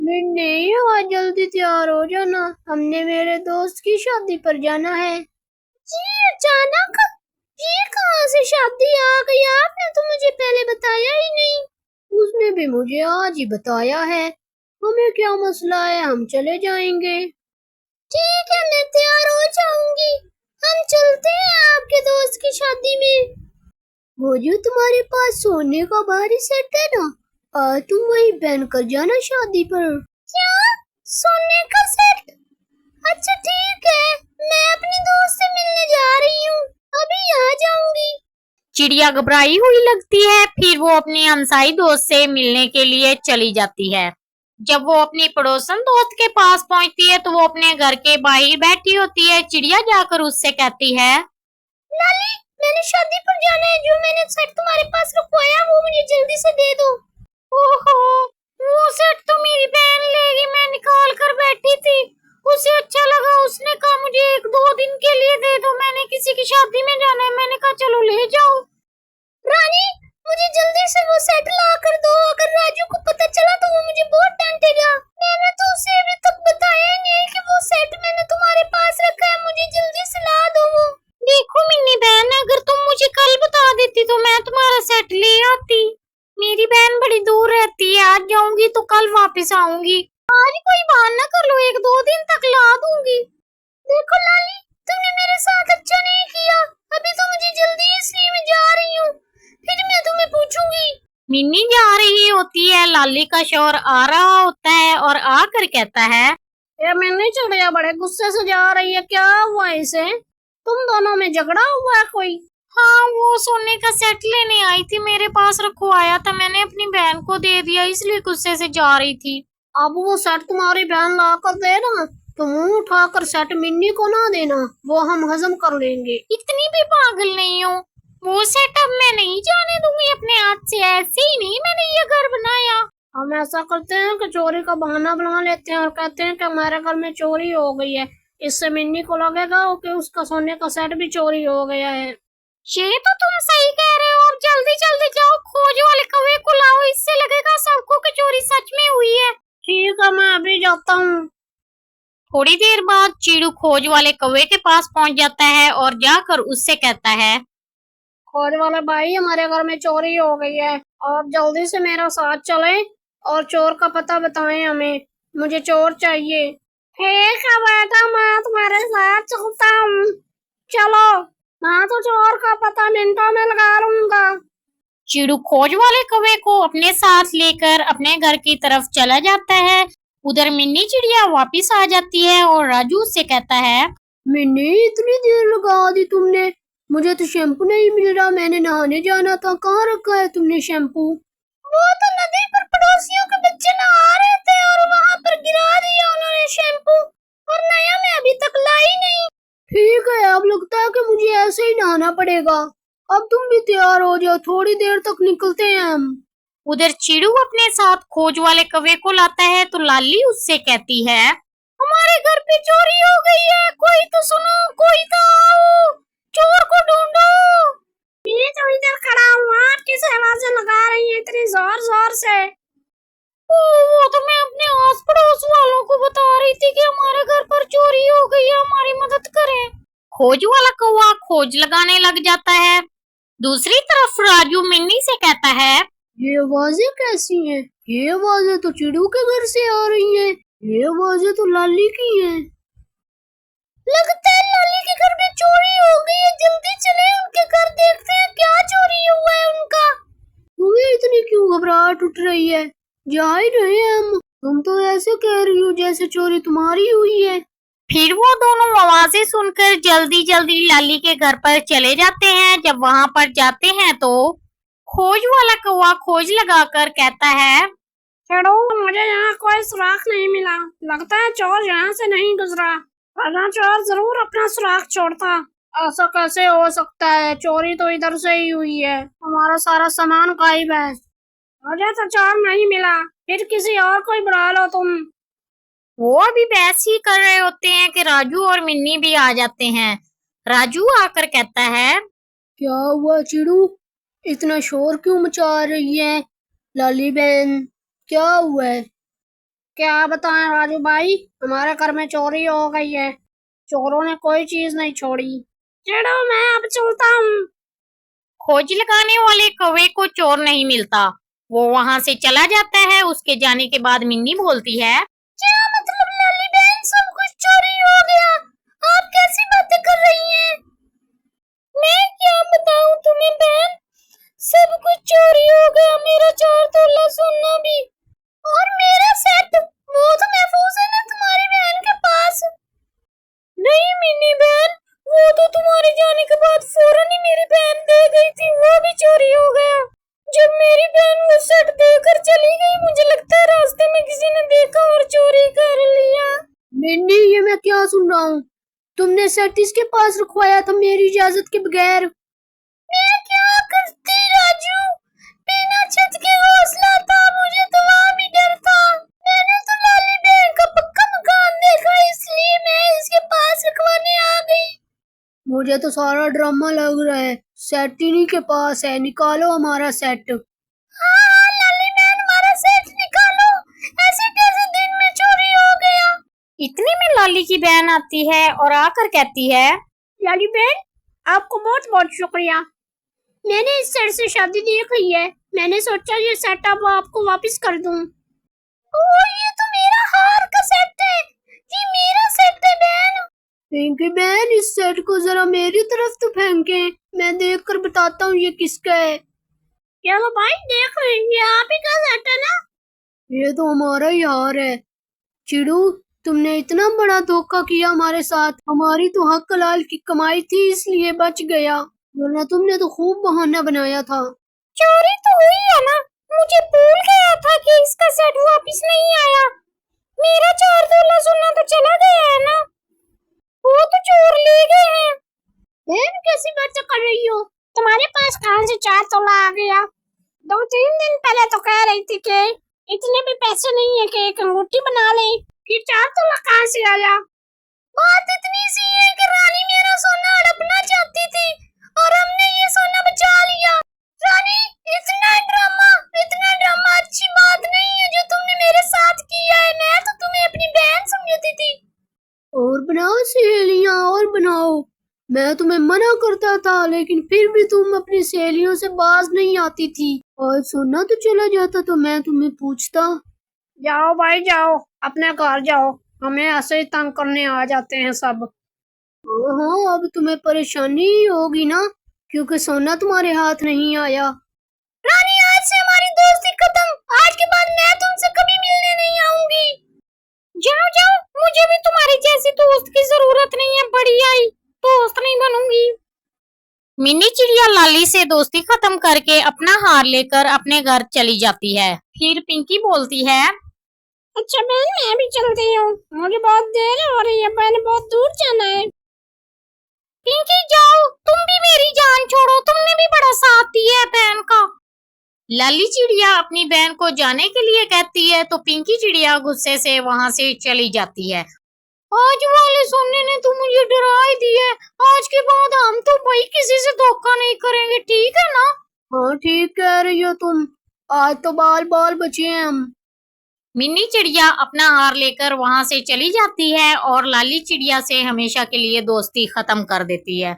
मिन्नी, आज जल्दी तैयार हो जाना, हमने मेरे दोस्त की शादी पर जाना है। जी अचानक? ये कहाँ से शादी आ गई? आपने तो मुझे पहले बताया ही नहीं। उसने भी मुझे आज ही बताया है। हमें क्या मसला है, हम चले जाएंगे। ठीक है, मैं तैयार हो जाऊंगी। हम चलते हैं आपके दोस्त की शादी में। वो जो तुम्हारे पास सोने का भारी सेट है ना, तुम वही पहन कर जाना शादी पर। क्या? सोने का सेट? अच्छा ठीक है, मैं अपनी दोस्त से मिलने जा रही हूँ, अभी आ जाऊंगी। चिड़िया घबराई हुई लगती है। फिर वो अपनी हमसाई दोस्त से मिलने के लिए चली जाती है। जब वो अपनी पड़ोसन दोस्त के पास पहुंचती है तो वो अपने घर के बाहर बैठी होती है। चिड़िया जाकर उससे कहती है, लाली, मैंने शादी पर जाना है, जो मैंने सेट तुम्हारे पास रखवाया वो मुझे जल्दी से दे दो। ओहो, वो सेट तो मेरी बहन लेगी, मैं निकाल कर बैठी थी। उसे अच्छा लगा, उसने कहा मुझे 1-2 दिन के लिए दे दो, मैंने किसी की शादी में जाना है। मैंने कहा चलो ले जाओ। रानी, मुझे जल्दी से वो सेट ला कर दो, अगर राजू को पता चला तो वो मुझे बहुत डांटेगा। मैंने तो उसे अभी तक बताया ही नहीं कि वो सेट मैंने तुम्हारे पास रखा है, मुझे जल्दी से ला दो वो। देखो मिन्नी बहन, अगर तुम मुझे कल बता देती तो मैं तुम्हारा सेट ले आती। मेरी बहन बड़ी दूर रहती है, आज जाऊंगी तो कल वापस आऊंगी। आज कोई बहाना कर लो, 1-2 दिन तक ला दूंगी। देखो लाली, तुमने मेरे साथ अच्छा नहीं किया। अभी तो मुझे जल्दी है, इसलिए मैं जा रही हूँ, फिर मैं तुम्हें पूछूंगी। मिन्नी जा रही होती है, लाली का शोर आ रहा होता है और आकर कहता है, ये मैंने चिड़िया बड़े गुस्से से जा रही है, क्या हुआ इसे? तुम दोनों में झगड़ा हुआ है कोई? हाँ, वो सोने का सेट लेने आई थी, मेरे पास रखवाया था, मैंने अपनी बहन को दे दिया, इसलिए गुस्से से जा रही थी। अब वो सेट तुम्हारी बहन ला कर देना, तुम मुंह उठाकर सेट मिन्नी को ना देना, वो हम हजम कर लेंगे। इतनी भी पागल नहीं हूँ, वो सेट अब मैं नहीं जाने दूंगी अपने हाथ से। ऐसे ही नहीं मैंने ये घर बनाया। हम ऐसा करते हैं कि चोरी का बहाना बना लेते हैं और कहते हैं कि हमारे घर में चोरी हो गई है। इससे मिन्नी को लगेगा कि उसका सोने का सेट भी चोरी हो गया है। ये तो तुम सही कह रहे हो। अब जल्दी जल्दी जाओ, खोज वाले कौवे को लाओ, इससे लगेगा सबको कि चोरी सच में हुई है। ठीक है, मैं अभी जाता हूँ। थोड़ी देर बाद चीड़ू खोज वाले कौवे के पास पहुंच जाता है और जाकर उससे कहता है, खोज वाले भाई, हमारे घर में चोरी हो गई है, आप जल्दी से मेरा साथ चलें और चोर का पता बताएं हमें, मुझे चोर चाहिए। ठीक है बेटा, मैं तुम्हारे साथ चलता हूँ, चलो, मैं तो चोर का पता मिनटों में लगा लूंगा। चिड़ू खोज वाले कौवे को अपने साथ लेकर अपने घर की तरफ चला जाता है। उधर मिन्नी चिड़िया वापस आ जाती है और राजू उससे कहता है, मिन्नी, इतनी देर लगा दी तुमने, मुझे तो शैम्पू नहीं मिल रहा, मैंने नहाने जाना था, कहाँ रखा है तुमने शैम्पू? वो तो नदी पर पड़ोसियों के बच्चे नहा रहे थे और वहाँ पर गिरा दिया उन्होंने शैम्पू, और नया मैं अभी तक लाई नहीं। ठीक है, अब लगता है कि मुझे ऐसे ही नहाना पड़ेगा। अब तुम भी तैयार हो जाओ, थोड़ी देर तक निकलते हैं हम। उधर चिड़ू अपने साथ खोज वाले कौवे को लाता है तो लाली उससे कहती है, हमारे घर पे चोरी हो गई है, कोई तो सुनो, कोई तो आओ, चोर को ढूंढो। ये तो इधर खड़ा हुआ, किस आवाज़ें लगा रही है इतनी जोर जोर से? वो तो मैं अपने आस पड़ोस वालों को बता रही थी कि हमारे घर पर चोरी हो गई है, हमारी मदद करें। खोज वाला कौवा खोज लगाने लग जाता है। दूसरी तरफ राजू मिन्नी से कहता है, ये आवाजें कैसी हैं? ये आवाजें तो चिड़ू के घर से आ रही हैं। ये आवाजें तो लाली की हैं। लगता है लाली के घर में चोरी हो गई है, जल्दी चले उनके घर देखते हैं क्या चोरी हुआ है उनका। तुम्हें इतनी क्यों घबराहट उठ रही है? जा ही रहे हैं हम। तुम तो ऐसे कह रही हो जैसे चोरी तुम्हारी हुई है। फिर वो दोनों आवाजें सुनकर जल्दी जल्दी लाली के घर पर चले जाते हैं। जब वहां पर जाते हैं तो खोज वाला कौवा खोज लगाकर कहता है, चलो, मुझे यहाँ कोई सुराग नहीं मिला, लगता है चोर यहाँ से नहीं गुजरा, वरना चोर जरूर अपना सुराग छोड़ता। ऐसा कैसे हो सकता है? चोरी तो इधर से ही हुई है, हमारा सारा सामान गायब है। मुझे तो चोर नहीं मिला, फिर किसी और को ही बुला लो तुम। वो अभी बहस ही कर रहे होते हैं कि राजू और मिन्नी भी आ जाते हैं। राजू आकर कहता है, क्या हुआ चिड़ू, इतना शोर क्यों मचा रही है? लाली बहन, क्या हुआ है? क्या बताएं राजू भाई, हमारे घर में चोरी हो गई है। चोरों ने कोई चीज नहीं छोड़ी। चलो मैं अब चलता हूँ। खोज लगाने वाले कौवे को चोर नहीं मिलता। वो वहां से चला जाता है। उसके जाने के बाद मिन्नी बोलती है, क्या मतलब लाली बहन, सब कुछ चोरी हो गया? आप कैसी बातें कर रही हैं? मैं क्या बताऊं तुम्हें बहन, सब कुछ चोरी हो गया, मेरा 4 तोला सोना भी। और मेरा सेट, वो तो महफूज है ना तुम्हारी बहन के पास? नहीं मिन्नी बहन, वो तो तुम्हारे जाने के बाद फौरन ही मेरी बहन दे गई थी, वो भी चोरी हो गया। जब मेरी बहन वो सेट देकर चली गई, मुझे लगता है रास्ते में किसी ने देखा और चोरी कर लिया। मिन्नी, ये मैं क्या सुन रहा हूँ? तुमने सेट इसके पास रखवाया था मेरी इजाजत के बगैर? मैं क्या करती राजू, बिना छत के घोंसला था, मुझे तो वहाँ भी डर था। मैंने तो लाली बहन का पक्का मकान देखा, इसलिए मैं इसके पास रखवाने आ गई। मुझे तो सारा ड्रामा लग रहा है। सेट इन्हीं के पास है, निकालो हमारा सेट। हाँ लाली बहन, हमारा सेट निकालो। ऐसे कैसे दिन में चोरी हो गया? इतने में लाली की बहन आती है और आकर कहती है, लाली बहन, आपको बहुत बहुत शुक्रिया। मैंने इस सेट से शादी देख ली है। मैंने सोचा ये सेट अब आपको वापस कर दूं। ओह, ये तो मेरा हार का सेट है। ये मेरा सेट है बहन। पिंकी बहन, इस सेट को जरा मेरी तरफ तो फेंके, मैं देखकर बताता हूँ ये किसका है। चलो भाई देख रहे, ये आप ही का सेट है ना? ये तो हमारा ही हार है। चिड़ू, तुमने इतना बड़ा धोखा किया हमारे साथ। हमारी तो हक हलाल की कमाई थी, इसलिए बच गया, वरना तुमने तो खूब बहाना बनाया था। चोरी तो हुई है ना, मुझे भूल गया था कि इसका सेट वापस नहीं आया। मेरा 4 तोला सोना तो चला गया है ना, वो तो चोर ले गए हैं। बहन, कैसी बातें कर रही हो? तुम्हारे पास कहाँ से 4 तोला आ गया? 2-3 दिन पहले तो कह रही थी कि इतने भी पैसे नहीं है कि एक अंगूठी बना ले, फिर 4 तोला कहाँ से आया? बात इतनी सी है कि रानी मेरा सोना हड़पना चाहती थी और हमने ये सोना बचा लिया। रानी, इतना ड्रामा अच्छी बात नहीं है जो तुमने मेरे साथ किया है। मैं तो तुम्हें अपनी बहन समझती थी। और बनाओ सहेलियां, और बनाओ। मैं तुम्हें मना करता था, लेकिन फिर भी तुम अपनी सहेलियों से बाज नहीं आती थी। और सोना तो चला जाता तो मैं तुम्हें पूछता। जाओ भाई जाओ, अपने घर जाओ, हमें ऐसे ही तंग करने आ जाते हैं सब। हाँ, अब तुम्हें परेशानी ही होगी ना, क्योंकि सोना तुम्हारे हाथ नहीं आया। रानी, आज से हमारी दोस्ती खत्म। आज के बाद मैं तुमसे कभी मिलने नहीं आऊंगी। जाओ जाओ, मुझे भी तुम्हारी जैसी दोस्त की जरूरत नहीं है, बड़ी आई दोस्त नहीं बनूंगी। मिनी चिड़िया लाली से दोस्ती खत्म करके अपना हार लेकर अपने घर चली जाती है। फिर पिंकी बोलती है, अच्छा बहन, मैं भी चलती हूँ, मुझे बहुत देर हो रही है, मैंने बहुत दूर जाना है। पिंकी जाओ, तुम भी मेरी जान छोड़ो, तुमने भी बड़ा साथ दिया है बहन का। लाली चिड़िया अपनी बहन को जाने के लिए कहती है तो पिंकी चिड़िया गुस्से से वहां से चली जाती है। आज वाले सोने ने तो मुझे डरा ही दिया है। आज के बाद हम तो भाई किसी से धोखा नहीं करेंगे, ठीक है ना? हाँ, ठीक कह रही हो तुम। आज तो बाल बाल बचे हैं हम। मिनी चिड़िया अपना हार लेकर वहां से चली जाती है और लाली चिड़िया से हमेशा के लिए दोस्ती खत्म कर देती है।